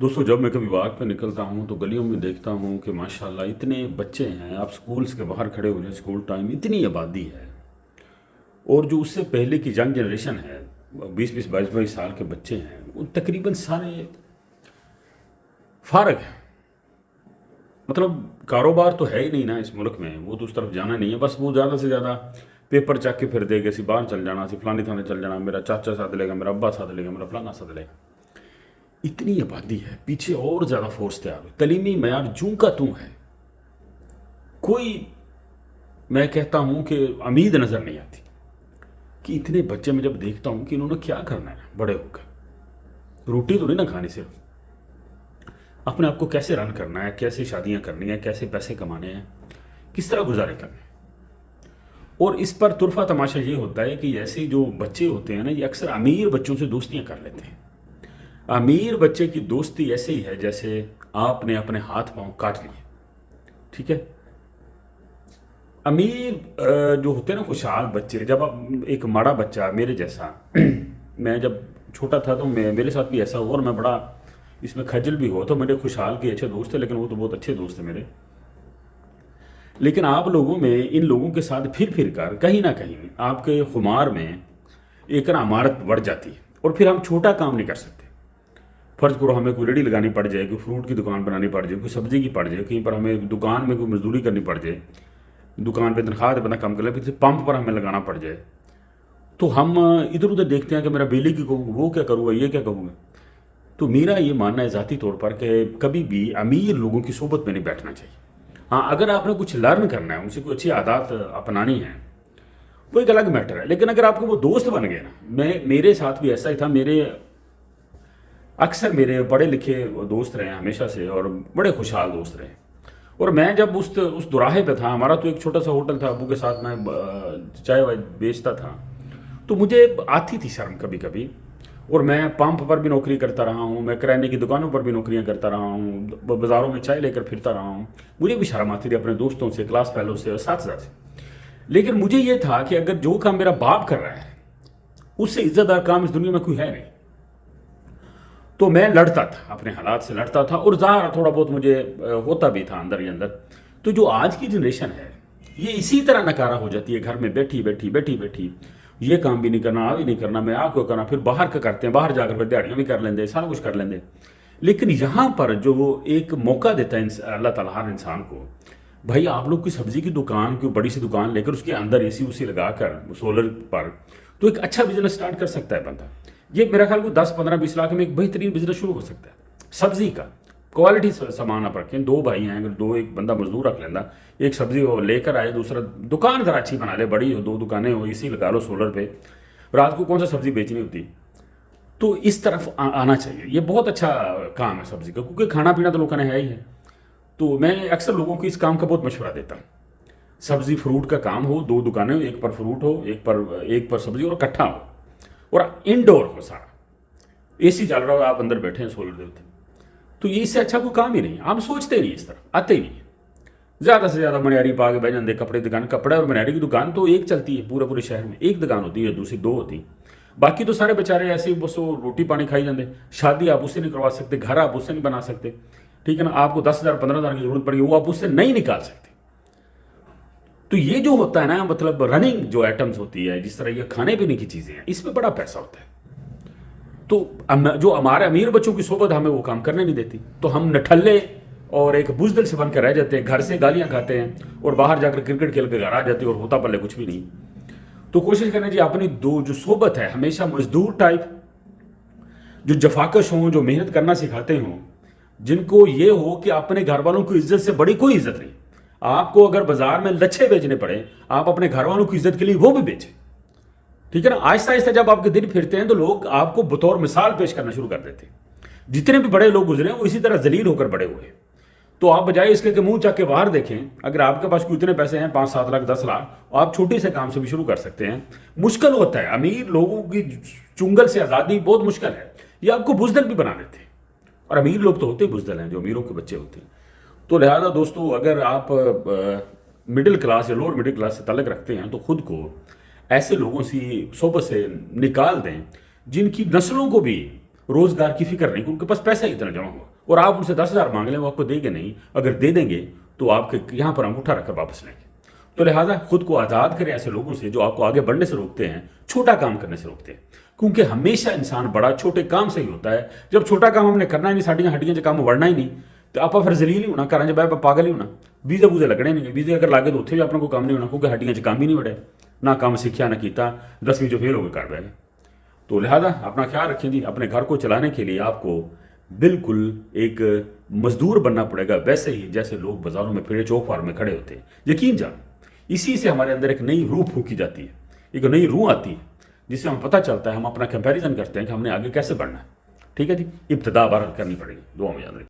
دوستوں جب میں کبھی واک پہ نکلتا ہوں تو گلیوں میں دیکھتا ہوں کہ ماشاءاللہ اتنے بچے ہیں. آپ سکولز کے باہر کھڑے ہو جائیں اسکول ٹائم اتنی آبادی ہے. اور جو اس سے پہلے کی ینگ جنریشن ہے 20 22 22 سال کے بچے ہیں وہ تقریباً سارے فارغ ہیں. مطلب کاروبار تو ہے ہی نہیں نا اس ملک میں. وہ تو اس طرف جانا نہیں ہے. بس وہ زیادہ سے زیادہ پیپر چک کے پھر دے گا سی باہر چل جانا سی فلانی تھانے چل جانا میرا چاچا ساتھ لے گا میرا ابا ساتھ لے گا میرا فلانا ساتھ لے گا. اتنی آبادی ہے پیچھے اور زیادہ فورس تیار ہوئی. تعلیمی معیار جوں کا توں ہے. کوئی میں کہتا ہوں کہ امید نظر نہیں آتی کہ اتنے بچے میں جب دیکھتا ہوں کہ انہوں نے کیا کرنا ہے بڑے ہو کر. روٹی تو نہیں نا کھانی صرف. اپنے آپ کو کیسے رن کرنا ہے, کیسے شادیاں کرنی ہیں, کیسے پیسے کمانے ہیں, کس طرح گزارے کرنے ہیں. اور اس پر طرفہ تماشا یہ ہوتا ہے کہ ایسے جو بچے ہوتے ہیں نا یہ اکثر امیر بچوں سے دوستیاں کر لیتے ہیں. امیر بچے کی دوستی ایسے ہی ہے جیسے آپ نے اپنے ہاتھ پاؤں کاٹ لیے. ٹھیک ہے. امیر جو ہوتے ہیں نا خوشحال بچے, جب ایک ماڑا بچہ میرے جیسا میں جب چھوٹا تھا تو میرے ساتھ بھی ایسا ہوا اور میں بڑا اس میں خجل بھی ہوا. تو میرے خوشحال کے اچھے دوست تھے لیکن وہ تو بہت اچھے دوست تھے میرے. لیکن آپ لوگوں میں ان لوگوں کے ساتھ پھر کر کہیں نہ کہیں آپ کے خمار میں ایک نا عمارت بڑھ جاتی ہے اور پھر ہم چھوٹا کام نہیں کر سکتے. فرض کرو ہمیں کوئی ریڑھی لگانی پڑ جائے, کوئی فروٹ کی دکان بنانی پڑ جائے, کوئی سبزی کی پڑ جائے, کہیں پر ہمیں دکان میں کوئی مزدوری کرنی پڑ جائے, دکان پہ تنخواہ بندہ کم کر لے, پھر پمپ پر ہمیں لگانا پڑ جائے, تو ہم ادھر ادھر دیکھتے ہیں کہ میرا بجلی کی کہوں وہ کیا کروں گا یہ کیا کہوں گا. تو میرا یہ ماننا ہے ذاتی طور پر کہ کبھی بھی امیر لوگوں کی صحبت میں نہیں بیٹھنا چاہیے. ہاں اگر آپ نے کچھ لرن کرنا ہے, ان سے کوئی اچھی عادات اپنانی ہے, وہ ایک الگ میٹر ہے. لیکن اگر آپ کو وہ دوست بن گئے نا, میرے ساتھ بھی ایسا ہی تھا. اکثر میرے پڑھے لکھے دوست رہے ہیں ہمیشہ سے اور بڑے خوشحال دوست رہے. اور میں جب اس دوراہے پہ تھا, ہمارا تو ایک چھوٹا سا ہوٹل تھا, ابو کے ساتھ میں چائے وائے بیچتا تھا, تو مجھے آتی تھی شرم کبھی کبھی. اور میں پمپ پر بھی نوکری کرتا رہا ہوں, میں کرانے کی دکانوں پر بھی نوکریاں کرتا رہا ہوں, بازاروں میں چائے لے کر پھرتا رہا ہوں. مجھے بھی شرم آتی تھی اپنے دوستوں سے, کلاس فیلو سے اور اساتذہ سے. لیکن مجھے یہ تھا کہ اگر جو کام میرا باپ کر رہا ہے اس سے عزت دار کام اس دنیا میں کوئی ہے نہیں. تو میں لڑتا تھا, اپنے حالات سے لڑتا تھا, اور ظاہر تھوڑا بہت مجھے ہوتا بھی تھا اندر ہی اندر. تو جو آج کی جنریشن ہے یہ اسی طرح نکارا ہو جاتی ہے, گھر میں بیٹھی یہ کام بھی نہیں کرنا, آ بھی نہیں کرنا, میں آپ کو کرنا, پھر باہر کا کرتے ہیں, باہر جا کر پھر دیہڑیاں بھی کر لیندے, سارا کچھ کر لیندے. لیکن یہاں پر جو ایک موقع دیتا ہے اللہ تعالیٰ ہر انسان کو, بھائی آپ لوگ کی سبزی کی دکان, کوئی بڑی سی دکان لے کر اس کے اندر اے سی لگا کر سولر پر, تو ایک اچھا بزنس سٹارٹ کر سکتا ہے بندہ. یہ میرا خیال کو 10 15 20 لاکھ میں ایک بہترین بزنس شروع ہو سکتا ہے. سبزی کا کوالٹی سامان آپ رکھیں, 2 بھائی ہیں, اگر ایک بندہ مزدور رکھ لینا, ایک سبزی وہ لے کر آئے, دوسرا دکان ذرا اچھی بنا لے, بڑی ہو, 2 دکانیں ہو, اسی لگا لو سولر پہ, رات کو کون سا سبزی بیچنی ہوتی. تو اس طرف آنا چاہیے. یہ بہت اچھا کام ہے سبزی کا, کیونکہ کھانا پینا تو لوگوں نے ہے ہی ہے. تو میں اکثر لوگوں کو اس کام کا بہت مشورہ دیتا ہوں. سبزی فروٹ کا کام ہو, 2 دکانیں ہو, ایک پر فروٹ ہو, ایک پر سبزی, اور اکٹھا ہو, اور انڈور ہو سارا, اے سی چل رہا ہو, آپ اندر بیٹھے ہیں سولر دیتے. تو یہ اس سے اچھا کوئی کام ہی نہیں. آپ سوچتے نہیں, اس طرح آتے ہی نہیں. زیادہ سے زیادہ منیاری پا کے بہ جاندے, کپڑے دکان, کپڑے اور منیاری کی دکان تو ایک چلتی ہے پورے شہر میں, ایک دکان ہوتی ہے, دوسری 2 ہوتی. باقی تو سارے بیچارے ایسے ہی بس روٹی پانی کھائی جاندے. شادی آپ اس سے نہیں کروا سکتے, گھر آپ اس سے نہیں بنا سکتے, ٹھیک ہے نا. آپ کو 10,000 15,000 کی ضرورت پڑی, وہ آپ اس سے نہیں نکال سکتے. تو یہ جو ہوتا ہے نا, مطلب رننگ جو آئٹمز ہوتی ہے, جس طرح یہ کھانے پینے کی چیزیں ہیں, اس میں بڑا پیسہ ہوتا ہے. تو جو ہمارے امیر بچوں کی صحبت ہمیں وہ کام کرنے نہیں دیتی, تو ہم نٹھلے اور ایک بزدل سے بن کے رہ جاتے ہیں, گھر سے گالیاں کھاتے ہیں, اور باہر جا کر کرکٹ کھیل کے گھر آ جاتے ہیں, اور ہوتا پلے کچھ بھی نہیں. تو کوشش کریں جی اپنی جو صحبت ہے ہمیشہ مزدور ٹائپ, جو جفاکش ہوں, جو محنت کرنا سکھاتے ہوں, جن کو یہ ہو کہ اپنے گھر والوں کی عزت سے بڑی کوئی عزت نہیں. آپ کو اگر بازار میں لچھے بیچنے پڑے, آپ اپنے گھر والوں کی عزت کے لیے وہ بھی بیچیں. ٹھیک ہے نا. آہستہ آہستہ جب آپ کے دن پھرتے ہیں تو لوگ آپ کو بطور مثال پیش کرنا شروع کر دیتے ہیں. جتنے بھی بڑے لوگ گزرے ہیں وہ اسی طرح ذلیل ہو کر بڑے ہوئے. تو آپ بجائے اس کے کہ منہ چک کے باہر دیکھیں, اگر آپ کے پاس کوئی اتنے پیسے ہیں 5 7 لاکھ 10 لاکھ, آپ چھوٹی سے کام سے بھی شروع کر سکتے ہیں. مشکل ہوتا ہے, امیر لوگوں کی چنگل سے آزادی بہت مشکل ہے. یہ آپ کو بزدل بھی بنا دیتے ہیں, اور امیر لوگ تو ہوتے ہی بزدل ہیں جو امیروں کے بچے ہوتے ہیں. تو لہذا دوستو, اگر آپ مڈل کلاس یا لوور مڈل کلاس سے تعلق رکھتے ہیں تو خود کو ایسے لوگوں سے صحبت سے نکال دیں جن کی نسلوں کو بھی روزگار کی فکر نہیں کہ ان کے پاس پیسہ ہی اتنا جمع ہوا، اور آپ ان سے 10,000 مانگ لیں وہ آپ کو دے گے نہیں، اگر دے دیں گے تو آپ کے یہاں پر انگوٹھا رکھ کر واپس لیں گے۔ تو لہٰذا خود کو آزاد کریں ایسے لوگوں سے جو آپ کو آگے بڑھنے سے روکتے ہیں، چھوٹا کام کرنے سے روکتے ہیں، کیونکہ ہمیشہ انسان بڑا چھوٹے کام سے ہی ہوتا ہے۔ جب چھوٹا کام ہم نے کرنا ہی نہیں، ساڑیاں ہڈیاں جو کام بڑھنا ہی نہیں، تو آپ پھر ذلیل ہی ہونا، کریں جب آپ پاگل ہی ہونا، ویزے ووزے لگنے نہیں، ویزے اگر لاگے تو اتنے بھی اپنا کوئی کام نہیں ہونا، کیونکہ ہڈیاں کام ہی نہیں بڑھے، نہ کام سیکھیا نہ کیتا، 10ویں جو فیل ہو کے کر بیٹھے۔ تو لہذا اپنا خیال رکھیں جی، اپنے گھر کو چلانے کے لیے آپ کو بالکل ایک مزدور بننا پڑے گا، ویسے ہی جیسے لوگ بازاروں میں پھرے چوک فارم میں کھڑے ہوتے ہیں۔ یقین جان اسی سے ہمارے اندر ایک نئی روح پھونکی جاتی ہے، ایک نئی روح آتی ہے جس سے ہم پتہ چلتا ہے، ہم اپنا کمپیریزن کرتے ہیں کہ ہم نے آگے کیسے بڑھنا ہے۔ ٹھیک ہے جی، ابتدا بہرحال کرنی پڑے گی، دعا میں یاد رکھیں۔